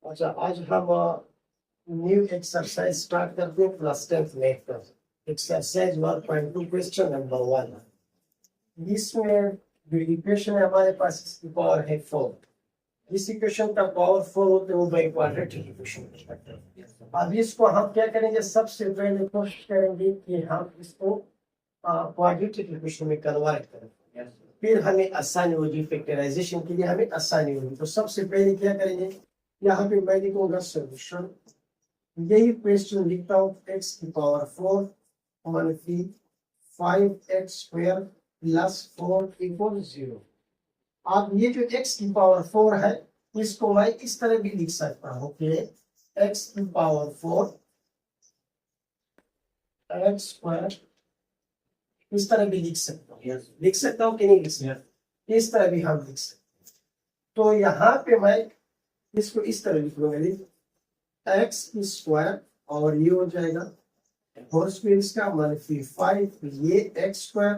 अच्छा, आज हम न्यू एक्सरसाइज स्टार्ट करते हैं क्लास 10th मैथ का। Exercise 1.2 question number 1। इसमें जो इक्वेशन है हमारे पास, इसकी पावर है 4। इस इक्वेशन का पावर 4 होते हैं वो बाई क्वाड्रेटिक इक्वेशन। अब इसको हम क्या करेंगे, सबसे पहले कोशिश करेंगे कि हम इसको क्वाड्रेटिक इक्वेशन में कन्वर्ट करें, फिर हमें आसानी होगी, फैक्टराइजेशन के लिए हमें आसानी होगी। तो सबसे पहले क्या करेंगे, यहाँ पे मैं लिखूंगा सोल्यूशन। यही क्वेश्चन लिखता हूँ, x की पावर 4 मनफी 5x स्क्वायर प्लस 4 इक्वल 0। अब ये जो x की पावर 4 है, इसको मैं इस तरह भी लिख सकता हूँ कि x की पावर 4 x स्क्वायर, इस तरह भी लिख सकता हूँ। लिख सकता हूँ कि नहीं लिख सकता, इस तरह भी हम लिख सकते हैं। तो यहाँ पे मैं इसको इस तरह लिख लूंगा, एक्स स्क्वायर और ये हो जाएगा होल स्क्वायर इसका मनफी 5, ये x square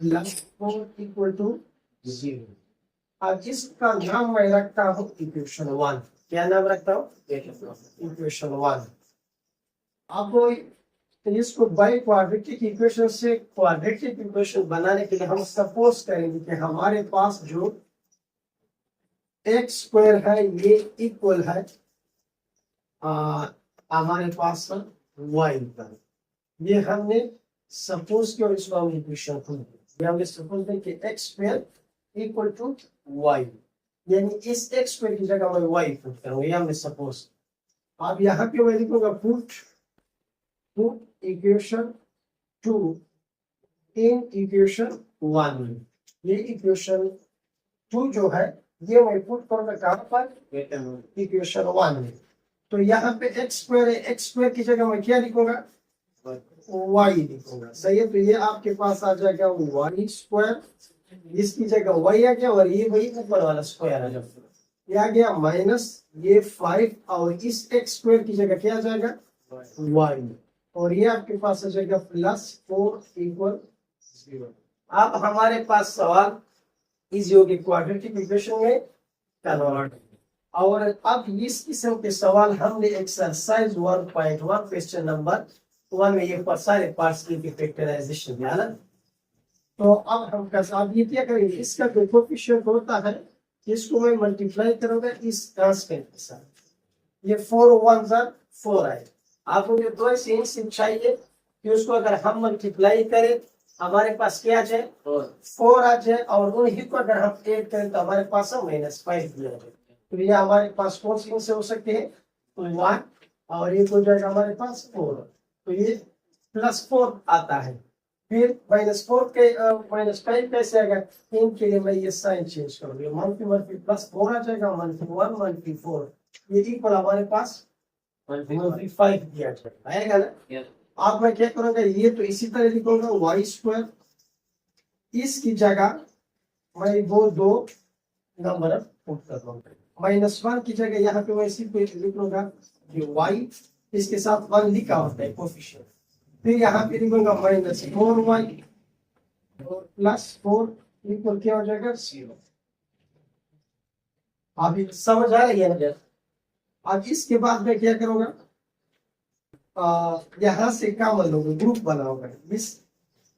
plus 4 equal to 0। अब इसका नाम मैं रखता हूँ इक्वेशन 1। क्या नाम रखता हूँ? इक्वेशन 1। अब इसको बाई क्वाड्रेटिक इक्वेशन से क्वाड्रेटिक इक्वेशन बनाने के लिए हम सपोज करेंगे कि हमारे पास जो एक्स स्क्वायर है ये इक्वल है हमारे पास वाई पर। ये हमने सपोज किया, इसको हम इक्वेशन हमने सपोज किया कि x square equal to y, यानी इस एक्स स्क्वायर की जगह मैं वाई पुट करूंगा, ये हमने सपोज। अब यहाँ पे मैं लिखूंगा पुट इक्वेशन 2 इन इक्वेशन 1। ये इक्वेशन 2 जो है ये मैं पुट करूंगा कहां पर, इक्वेशन 1 में। तो यहाँ पे एक्स स्क्वायर है, एक्स स्क्वायर की जगह मैं क्या लिखूंगा, वाई लिखूंगा। सही है, तो ये आपके पास आ जाएगा वाई स्क्वायर, इसकी जगह वाई आ गया, और ये वही ऊपर वाला स्क्वायर आ जाएगा, ये आ गया माइनस ये 5, और इस एक्स स्क्वायर की जगह क्या आ जाएगा, वाई, और ये आपके पास आ जाएगा प्लस 4 इक्वल 0। अब हमारे पास सवाल इजी होगी क्वाड्रेटिक इक्वेशन में कन्वर्ट। और अब इस किस्म के सवाल हमने एक्सरसाइज 1.1 क्वेश्चन नंबर 1 में ये सारे पार्ट्स की फैक्टराइजेशन किया ना। तो अब हम अब ये क्या करेंगे, इसका जो कोएफिशिएंट होता है इसको मैं मल्टीप्लाई करूंगा इस कांस्टेंट के साथ। ये 4 1 4 आए। आपको मुझे दो ऐसे चाहिए कि उसको अगर हम मल्टीप्लाई करें हमारे पास क्या आ जाए, 4 आ जाए, और उन्हीं को अगर हम ऐड करें तो हमारे पास -5 दिया जाए। तो ये हमारे पास कौन सी से हो सकते हैं, 1, और ये हो जाएगा हमारे पास 4। तो ये +4 आता है। फिर -4 के -5 कैसे आएगा, इनके लिए मैं ये साइन चेंज करूंगा, मनफी +4 आ जाएगा, -1 -4, ये इक्वल हमारे पास -5 दिया जाएगा, आएगा ना। अब मैं क्या करूंगा, ये तो इसी तरह लिखूंगा वाई स्क्वायर, इसकी जगह मैं वो दो नंबर पुट कर दूंगा, -1 की जगह यहाँ पे मैं सिर्फ लिख लूंगा वाई, इसके साथ 1 लिखा होता है कोएफिशिएंट। फिर यहाँ पे लिखूंगा -4y और +4 इक्वल क्या हो जाएगा 0। अभी समझ आ रही है ना। अब इसके बाद मैं क्या करूंगा, यहाँ से कॉमन लूंगा, ग्रुप बनाऊंगा, इस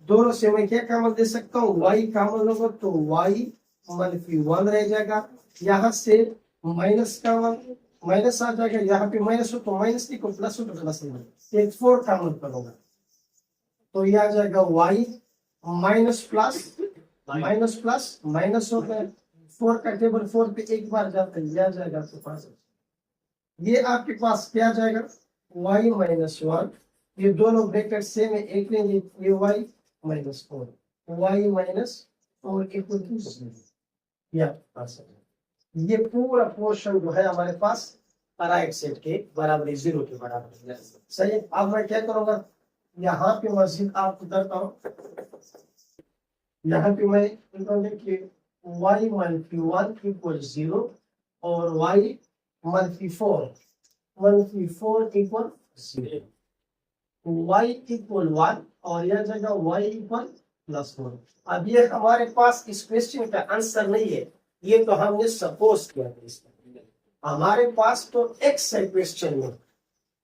दोनों से मैं क्या कॉमन दे सकता हूँ, y कॉमन लूंगा तो y -1 रह जाएगा। यहाँ से माइनस कॉमन, माइनस आ जाएगा, यहाँ पे माइनस हो तो माइनस लिखो, प्लस हो तो प्लस लिखो, एक 4 कॉमन करूंगा तो ये आ जाएगा y माइनस प्लस माइनस हो गया, 4 का टेबल 4 पे एक बार जाता है, आ जाएगा आपके पास, ये आपके पास क्या आ जाएगा y -1, ये दोनों ब्रैकेट सेम है, एक लेंगे, ये y -4, y -4 इक्वल टू 0। ये पूरा पोर्शन जो है हमारे पास राइट साइड के बराबर 0 के बराबर। सही है, अब मैं क्या करूंगा, यहाँ पे मस्जिद आपको करता हूँ, यहाँ पे मैं कि y -1 इक्वल 0 और y -4 इक्वल 0, y इक्वल 1 और यह जगह y इक्वल +4। अब ये हमारे पास इस क्वेश्चन का आंसर नहीं है, ये तो हमने सपोज किया था इसका। हमारे पास तो x है क्वेश्चन में,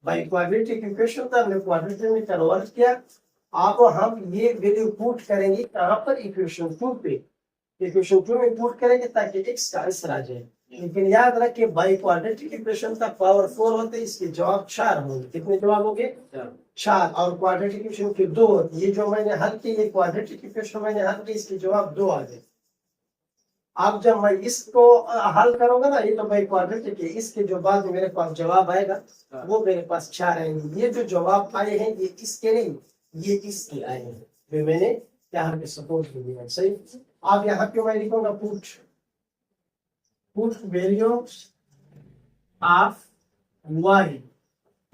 भाई क्वाड्रेटिक इक्वेशन था, हमने क्वाड्रेटिक में कन्वर्ट किया। अब हम ये वैल्यू पुट करेंगे कहां पर, इक्वेशन 2 पे। इक्वेशन 2 में पुट करेंगे ताकि x का आंसर आ जाए। लेकिन याद रखिए भाई क्वाड्रेटिक इक्वेशन का पावर 4 होते हैं, इसके जवाब 4 होंगे। कितने जवाब होंगे, 4। और क्वाड्रेटिक इक्वेशन के 2 होते, ये जो मैंने हल की, ये क्वाड्रेटिक इक्वेशन मैंने हल की, इसके जवाब 2 आ गए। अब जब मैं इसको हल करूंगा ना, ये तो भाई क्वाड्रेटिक है, इसके जो बाद मेरे पास जवाब आएगा वो मेरे पास 4 आएंगे। ये जो जवाब आए हैं ये इसके नहीं, ये इसके आए हैं, जो मैंने यहाँ पे सपोज दिया। सही। अब यहाँ पे मैं लिखूंगा put values of y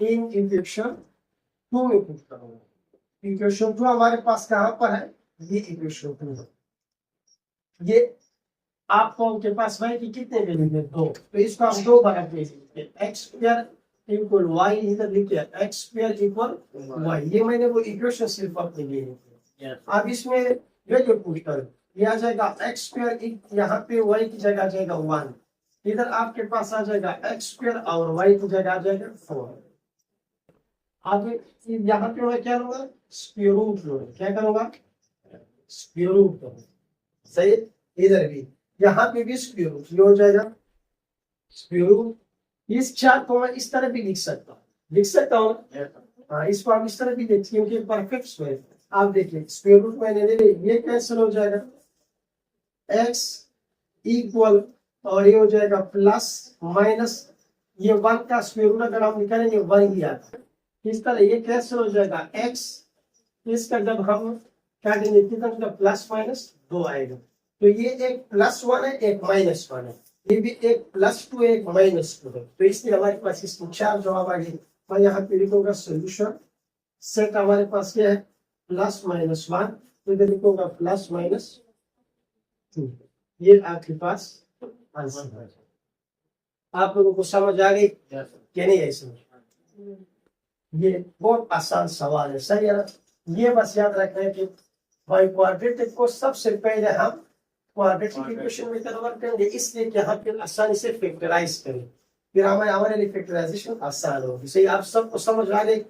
in equation 2 में पुट करूंगा। इक्वेशन 2 हमारे पास कहां पर है, ये इक्वेशन 2 है। ये आपको के पास y की कितने वैल्यू है, 2, तो इसको हम 2 बार लिखेंगे। एक्स स्क्वायर इक्वल वाई, इधर लिखिए एक्स स्क्वायर इक्वल वाई। ये मैंने वो इक्वेशन सिर्फ अपने लिए लिखी। अब इसमें वैल्यू पुट करो, ये आ जाएगा एक्स स्क्वायर, यहाँ पे y की जगह आ जाएगा 1, इधर आपके पास आ जाएगा एक्स स्क्वायर और y की जगह आ जाएगा 4। अब यहाँ पे मैं क्या लूंगा, स्क्वायर रूट लूंगा। क्या करूंगा, स्क्वायर रूट करूंगा। सही। इधर भी, यहाँ पे भी स्क्वायर रूट, ये हो जाएगा स्क्वायर रूट। इस 4 को मैं इस तरह भी लिख सकता हूँ, हाँ, इसको आप इस तरह भी देखिए क्योंकि परफेक्ट स्क्वायर। आप देखिए स्क्वायर रूट मैंने ले लिया, ये कैंसिल हो जाएगा, x इक्वल, और ये हो जाएगा प्लस माइनस, ये 1 का स्क्वायर रूट अगर हम निकालेंगे 1 ही आता है। इस तरह ये कैंसिल हो जाएगा, x इसका जब हम काटेंगे कितना, प्लस माइनस 2 आएगा। तो ये एक +1 है, एक -1 है, ये भी एक +2 एक -2 है। तो इसलिए हमारे पास इसमें 4 जवाब आ गए। मैं यहाँ पे लिखूंगा सोल्यूशन सेट, हमारे पास क्या है, +-1, तो इधर लिखूंगा +-2। ये आपके पास आंसर है। आप लोगों को समझ आ गई कि नहीं है समझ? ये बहुत आसान सवाल है। सही है ना? ये बस याद रखना है कि भाई क्वाड्रेटिक को सबसे पहले हम क्वाड्रेटिक इक्वेशन में कन्वर्ट करेंगे, इसलिए कि हम फिर आसानी से फैक्टराइज करें, फिर हमारे लिए फैक्टराइजेशन आसान होगी। सही, आप सबको समझ आ गई?